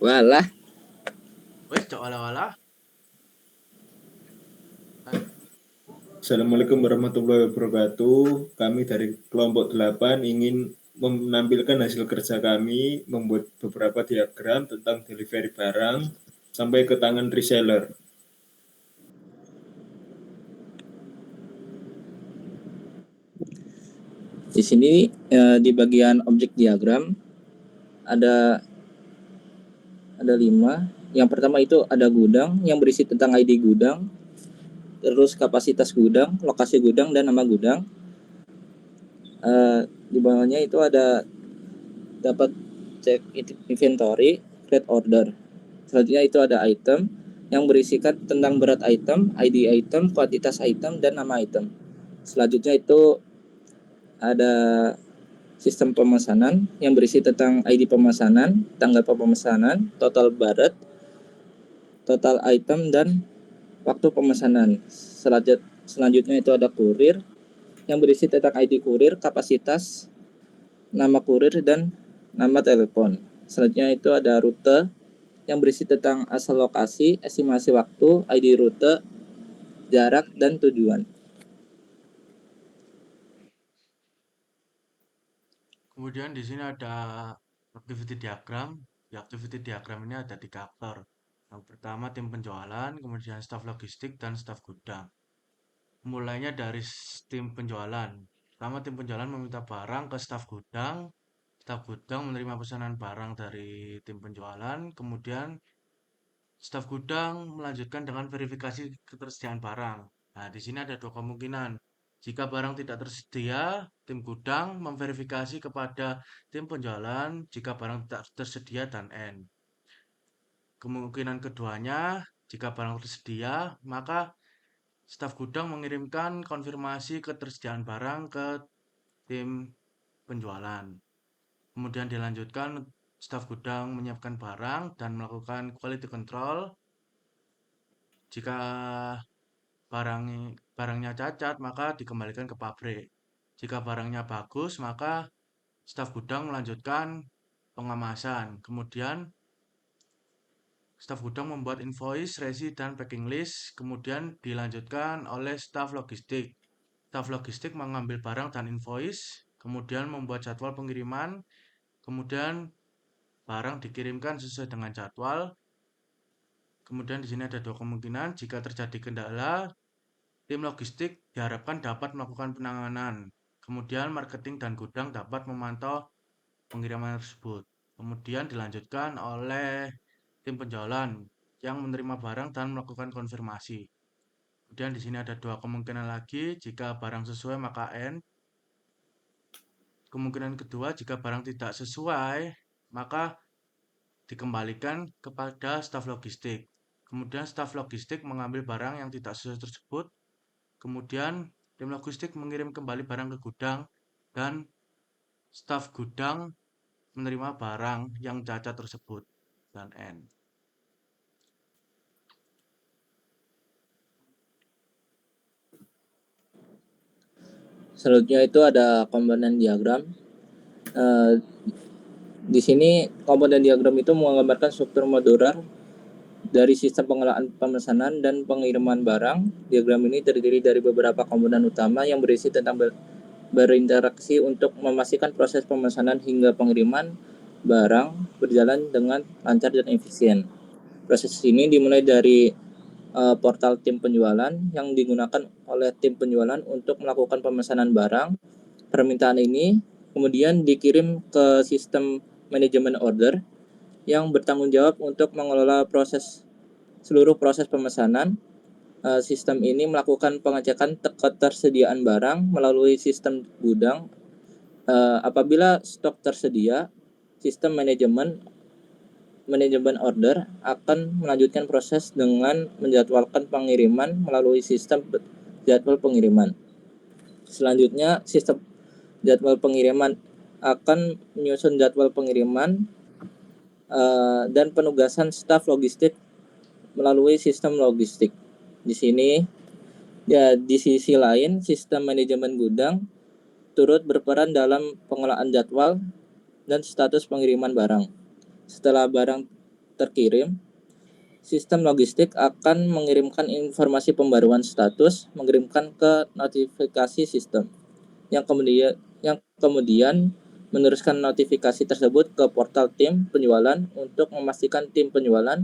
Walah, Wes cok olah-olah. Assalamualaikum warahmatullahi wabarakatuh. Kami dari kelompok 8 ingin menampilkan hasil kerja kami membuat beberapa diagram tentang delivery barang sampai ke tangan reseller. di sini di bagian objek diagram ada 5. Yang pertama itu ada gudang yang berisi tentang ID gudang, terus kapasitas gudang, lokasi gudang, dan nama gudang. Di bawahnya itu ada dapat cek inventory, create order. Selanjutnya itu ada item yang berisikan tentang berat item, ID item, kuantitas item, dan nama item. Selanjutnya itu ada sistem pemesanan yang berisi tentang ID pemesanan, tanggal pemesanan, total barat, total item, dan waktu pemesanan. Selanjutnya itu ada kurir yang berisi tentang ID kurir, kapasitas, nama kurir, dan nama telepon. Selanjutnya itu ada rute yang berisi tentang asal lokasi, estimasi waktu, ID rute, jarak, dan tujuan. Kemudian di sini ada activity diagram. Di activity diagram ini ada 3 aktor. Yang pertama tim penjualan, kemudian staf logistik dan staf gudang. Mulainya dari tim penjualan. Pertama tim penjualan meminta barang ke staf gudang. Staf gudang menerima pesanan barang dari tim penjualan. Kemudian staf gudang melanjutkan dengan verifikasi ketersediaan barang. Nah, di sini ada 2 kemungkinan. Jika barang tidak tersedia, tim gudang memverifikasi kepada tim penjualan jika barang tidak tersedia dan N. Kemungkinan keduanya, jika barang tersedia, maka staf gudang mengirimkan konfirmasi ketersediaan barang ke tim penjualan. Kemudian dilanjutkan, staf gudang menyiapkan barang dan melakukan quality control. Jika barangnya cacat, maka dikembalikan ke pabrik. Jika barangnya bagus, maka staf gudang melanjutkan pengemasan. Kemudian staf gudang membuat invoice, resi, dan packing list. Kemudian dilanjutkan oleh staf logistik. Staf logistik mengambil barang dan invoice, kemudian membuat jadwal pengiriman. Kemudian barang dikirimkan sesuai dengan jadwal. Kemudian di sini ada 2 kemungkinan. Jika terjadi kendala, tim logistik diharapkan dapat melakukan penanganan. Kemudian marketing dan gudang dapat memantau pengiriman tersebut. Kemudian dilanjutkan oleh tim penjualan yang menerima barang dan melakukan konfirmasi. Kemudian di sini ada 2 kemungkinan lagi. Jika barang sesuai maka N. Kemungkinan kedua, jika barang tidak sesuai maka dikembalikan kepada staf logistik. Kemudian staf logistik mengambil barang yang tidak sesuai tersebut. Kemudian tim logistik mengirim kembali barang ke gudang dan staf gudang menerima barang yang cacat tersebut dan N. Selanjutnya itu ada komponen diagram. Di sini komponen diagram itu menggambarkan struktur modular dari sistem pengelolaan pemesanan dan pengiriman barang. Diagram ini terdiri dari beberapa komponen utama yang berisi tentang berinteraksi untuk memastikan proses pemesanan hingga pengiriman barang berjalan dengan lancar dan efisien. Proses ini dimulai dari portal tim penjualan yang digunakan oleh tim penjualan untuk melakukan pemesanan barang. Permintaan ini kemudian dikirim ke sistem manajemen order yang bertanggung jawab untuk mengelola seluruh proses pemesanan. Sistem ini melakukan pengecekan ketersediaan barang melalui sistem gudang. Apabila stok tersedia, sistem manajemen order akan melanjutkan proses dengan menjadwalkan pengiriman melalui sistem jadwal pengiriman. Selanjutnya, sistem jadwal pengiriman akan menyusun jadwal pengiriman dan penugasan staf logistik melalui sistem logistik. Di sini, ya, di sisi lain, sistem manajemen gudang turut berperan dalam pengelolaan jadwal dan status pengiriman barang. Setelah barang terkirim, sistem logistik akan mengirimkan informasi pembaruan status, mengirimkan ke notifikasi sistem, yang kemudian meneruskan notifikasi tersebut ke portal tim penjualan untuk memastikan tim penjualan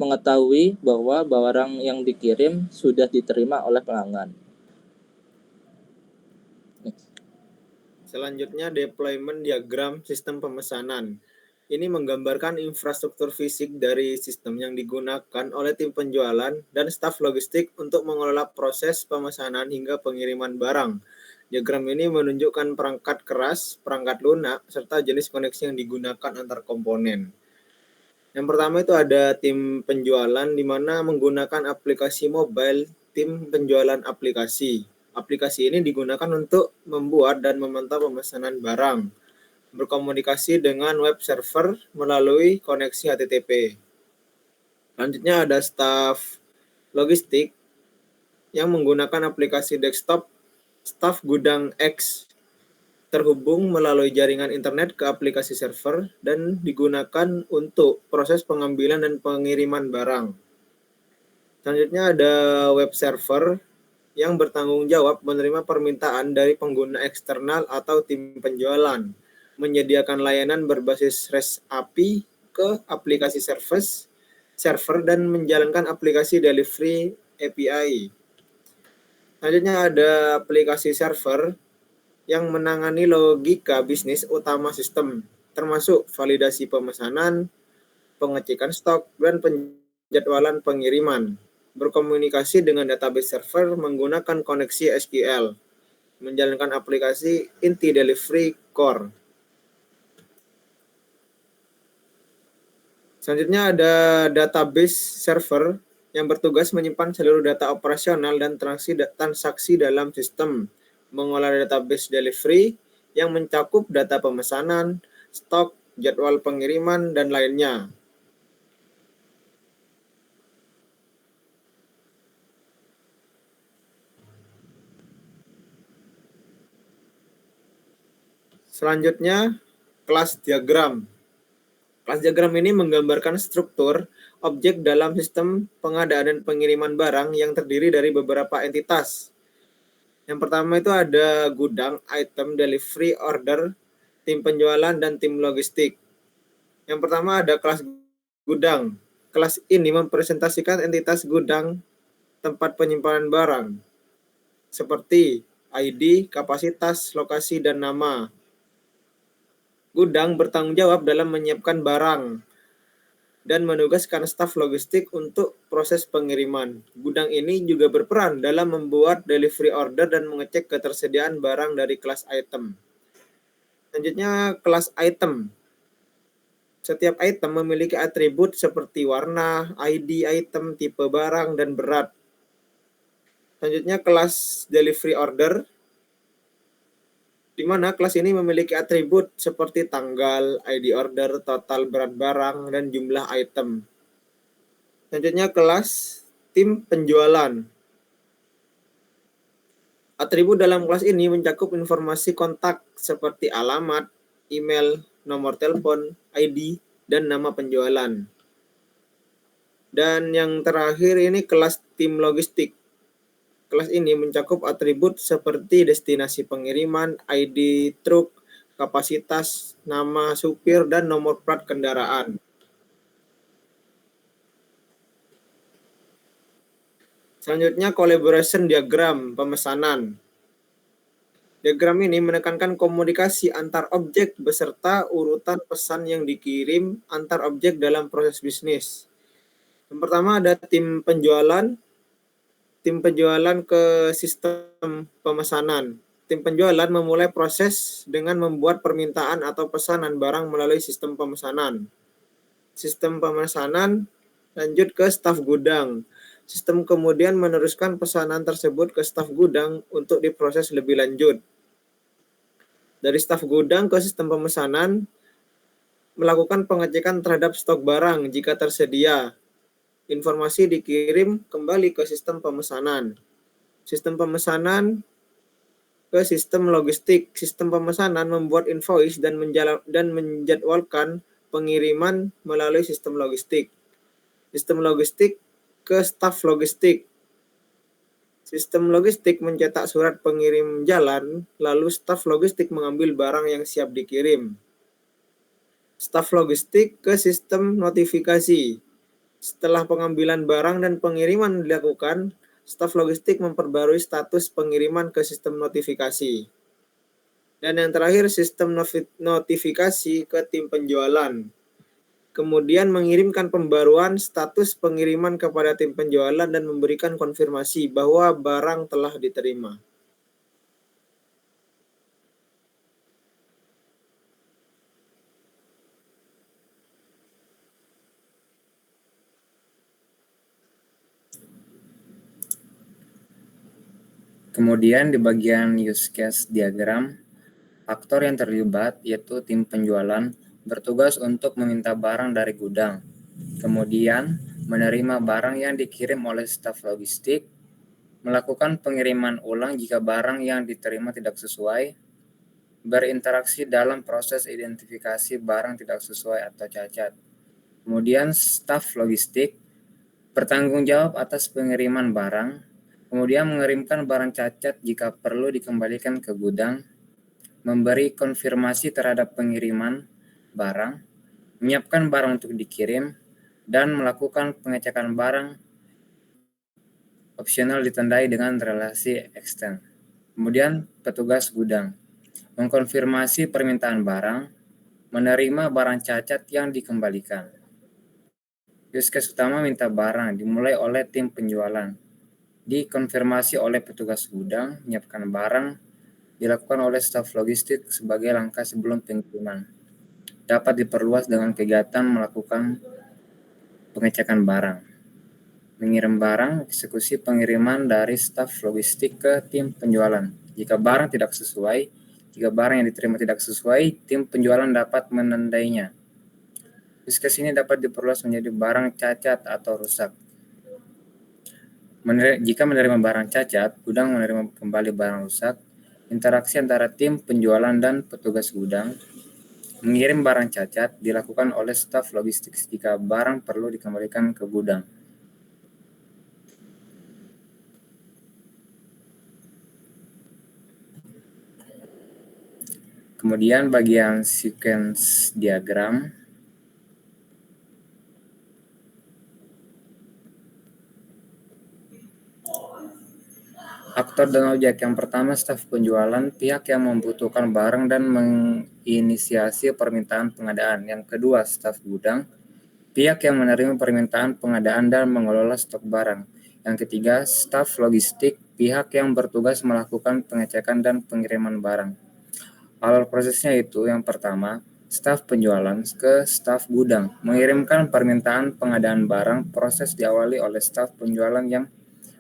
mengetahui bahwa barang yang dikirim sudah diterima oleh pelanggan. Selanjutnya, deployment diagram sistem pemesanan. Ini menggambarkan infrastruktur fisik dari sistem yang digunakan oleh tim penjualan dan staf logistik untuk mengelola proses pemesanan hingga pengiriman barang. Diagram ini menunjukkan perangkat keras, perangkat lunak, serta jenis koneksi yang digunakan antar komponen. Yang pertama itu ada tim penjualan, di mana menggunakan aplikasi mobile tim penjualan aplikasi. Aplikasi ini digunakan untuk membuat dan memantau pemesanan barang, berkomunikasi dengan web server melalui koneksi HTTP. Selanjutnya ada staf logistik yang menggunakan aplikasi desktop staf gudang X, terhubung melalui jaringan internet ke aplikasi server dan digunakan untuk proses pengambilan dan pengiriman barang. Selanjutnya ada web server yang bertanggung jawab menerima permintaan dari pengguna eksternal atau tim penjualan, menyediakan layanan berbasis REST API ke aplikasi server dan menjalankan aplikasi delivery API. Selanjutnya ada aplikasi server yang menangani logika bisnis utama sistem, termasuk validasi pemesanan, pengecekan stok, dan penjadwalan pengiriman. Berkomunikasi dengan database server menggunakan koneksi SQL, menjalankan aplikasi inti delivery core. Selanjutnya ada database server yang bertugas menyimpan seluruh data operasional dan transaksi dalam sistem, mengolah database delivery yang mencakup data pemesanan, stok, jadwal pengiriman, dan lainnya. Selanjutnya, kelas diagram. Kelas diagram ini menggambarkan struktur objek dalam sistem pengadaan dan pengiriman barang yang terdiri dari beberapa entitas. Yang pertama itu ada gudang, item, delivery, order, tim penjualan, dan tim logistik. Yang pertama ada kelas gudang. Kelas ini mempresentasikan entitas gudang, tempat penyimpanan barang, seperti ID, kapasitas, lokasi, dan nama. Gudang bertanggung jawab dalam menyiapkan barang dan menugaskan staf logistik untuk proses pengiriman. Gudang ini juga berperan dalam membuat delivery order dan mengecek ketersediaan barang dari kelas item. Selanjutnya, kelas item. Setiap item memiliki atribut seperti warna, ID item, tipe barang, dan berat. Selanjutnya, kelas delivery order, di mana kelas ini memiliki atribut seperti tanggal, ID order, total berat barang, dan jumlah item. Selanjutnya kelas tim penjualan. Atribut dalam kelas ini mencakup informasi kontak seperti alamat, email, nomor telepon, ID, dan nama penjualan. Dan yang terakhir ini kelas tim logistik. Kelas ini mencakup atribut seperti destinasi pengiriman, ID truk, kapasitas, nama supir, dan nomor plat kendaraan. Selanjutnya, collaboration diagram pemesanan. Diagram ini menekankan komunikasi antar objek beserta urutan pesan yang dikirim antar objek dalam proses bisnis. Yang pertama ada tim penjualan ke sistem pemesanan. Tim penjualan memulai proses dengan membuat permintaan atau pesanan barang melalui sistem pemesanan. Sistem pemesanan lanjut ke staf gudang. Sistem kemudian meneruskan pesanan tersebut ke staf gudang untuk diproses lebih lanjut. Dari staf gudang ke sistem pemesanan melakukan pengecekan terhadap stok barang jika tersedia. Informasi dikirim kembali ke sistem pemesanan. Sistem pemesanan ke sistem logistik. Sistem pemesanan membuat invoice dan menjadwalkan pengiriman melalui sistem logistik. Sistem logistik ke staf logistik. Sistem logistik mencetak surat pengirim jalan, lalu staf logistik mengambil barang yang siap dikirim. Staf logistik ke sistem notifikasi. Setelah pengambilan barang dan pengiriman dilakukan, staf logistik memperbarui status pengiriman ke sistem notifikasi. Dan yang terakhir, sistem notifikasi ke tim penjualan. Kemudian mengirimkan pembaruan status pengiriman kepada tim penjualan dan memberikan konfirmasi bahwa barang telah diterima. Kemudian di bagian use case diagram, aktor yang terlibat yaitu tim penjualan bertugas untuk meminta barang dari gudang, kemudian menerima barang yang dikirim oleh staf logistik, melakukan pengiriman ulang jika barang yang diterima tidak sesuai, berinteraksi dalam proses identifikasi barang tidak sesuai atau cacat. Kemudian staf logistik bertanggung jawab atas pengiriman barang, kemudian mengirimkan barang cacat jika perlu dikembalikan ke gudang, memberi konfirmasi terhadap pengiriman barang, menyiapkan barang untuk dikirim, dan melakukan pengecekan barang opsional ditandai dengan relasi extend. Kemudian petugas gudang mengkonfirmasi permintaan barang, menerima barang cacat yang dikembalikan. Use case utama minta barang dimulai oleh tim penjualan, dikonfirmasi oleh petugas gudang, menyiapkan barang, dilakukan oleh staf logistik sebagai langkah sebelum pengiriman. Dapat diperluas dengan kegiatan melakukan pengecekan barang. Mengirim barang, eksekusi pengiriman dari staf logistik ke tim penjualan. Jika barang tidak sesuai, jika barang yang diterima tidak sesuai, tim penjualan dapat menandainya. Use case ini dapat diperluas menjadi barang cacat atau rusak. Jika menerima barang cacat, gudang menerima kembali barang rusak. Interaksi antara tim penjualan dan petugas gudang. Mengirim barang cacat dilakukan oleh staf logistik jika barang perlu dikembalikan ke gudang. Kemudian bagian sequence diagram. Aktor dan objek. Yang pertama, staf penjualan, pihak yang membutuhkan barang dan menginisiasi permintaan pengadaan. Yang kedua, staf gudang, pihak yang menerima permintaan pengadaan dan mengelola stok barang. Yang ketiga, staf logistik, pihak yang bertugas melakukan pengecekan dan pengiriman barang. Alur prosesnya itu, yang pertama, staf penjualan ke staf gudang, mengirimkan permintaan pengadaan barang. Proses diawali oleh staf penjualan yang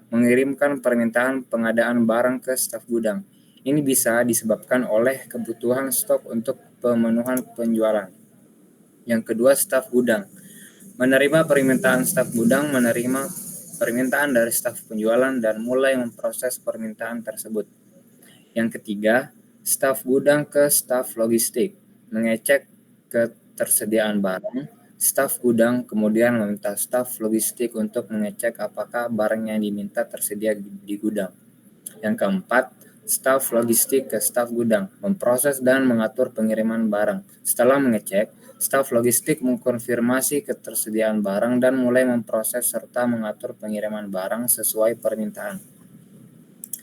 mengirimkan permintaan pengadaan barang ke staf gudang. Ini bisa disebabkan oleh kebutuhan stok untuk pemenuhan penjualan. Yang kedua, staf gudang menerima permintaan staf gudang, menerima permintaan dari staf penjualan dan mulai memproses permintaan tersebut. Yang ketiga, staf gudang ke staf logistik, mengecek ketersediaan barang. Staf gudang kemudian meminta staf logistik untuk mengecek apakah barang yang diminta tersedia di gudang. Yang keempat, staf logistik ke staf gudang, memproses dan mengatur pengiriman barang. Setelah mengecek, staf logistik mengkonfirmasi ketersediaan barang dan mulai memproses serta mengatur pengiriman barang sesuai permintaan.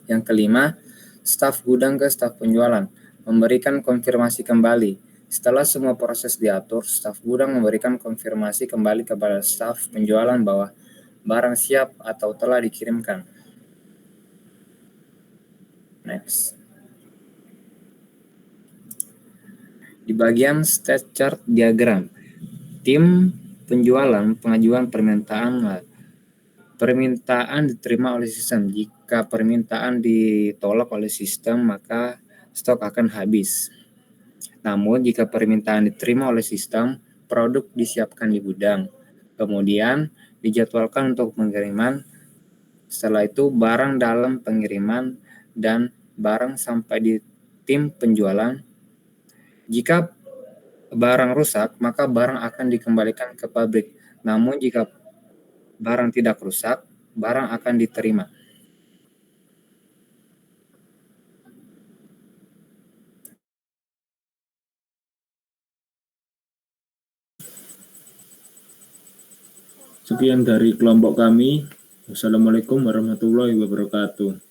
Yang kelima, staf gudang ke staf penjualan, memberikan konfirmasi kembali. Setelah semua proses diatur, staf gudang memberikan konfirmasi kembali kepada staf penjualan bahwa barang siap atau telah dikirimkan. Next. Di bagian state chart diagram, tim penjualan pengajuan permintaan diterima oleh sistem. Jika permintaan ditolak oleh sistem, maka stok akan habis. Namun, jika permintaan diterima oleh sistem, produk disiapkan di gudang. Kemudian, dijadwalkan untuk pengiriman. Setelah itu, barang dalam pengiriman dan barang sampai di tim penjualan. Jika barang rusak, maka barang akan dikembalikan ke pabrik. Namun jika barang tidak rusak, barang akan diterima. Sekian dari kelompok kami. Wassalamualaikum warahmatullahi wabarakatuh.